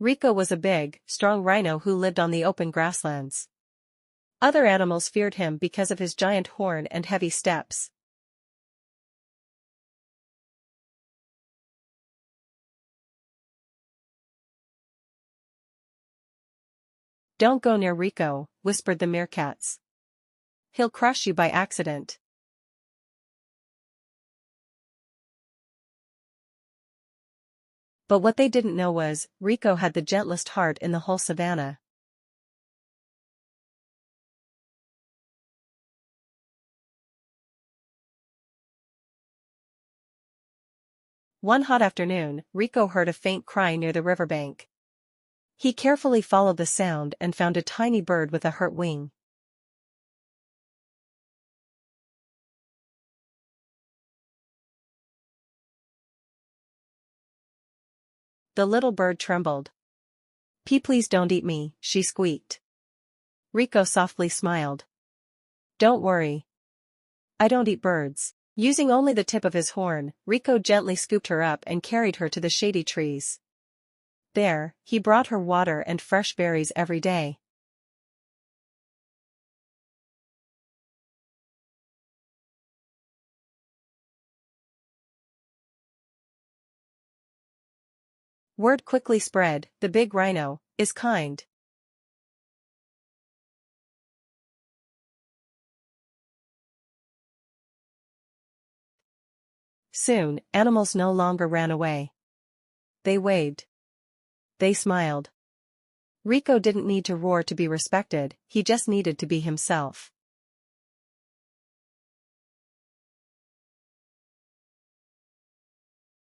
Rico was a big, strong rhino who lived on the open grasslands. Other animals feared him because of his giant horn and heavy steps. "Don't go near Rico," whispered the meerkats. "He'll crush you by accident." But what they didn't know was, Rico had the gentlest heart in the whole savannah. One hot afternoon, Rico heard a faint cry near the riverbank. He carefully followed the sound and found a tiny bird with a hurt wing. The little bird trembled. Please don't eat me," she squeaked. Rico softly smiled. "Don't worry. I don't eat birds." Using only the tip of his horn, Rico gently scooped her up and carried her to the shady trees. There, he brought her water and fresh berries every day. Word quickly spread, "The big rhino is kind." Soon, animals no longer ran away. They waved. They smiled. Rico didn't need to roar to be respected, he just needed to be himself.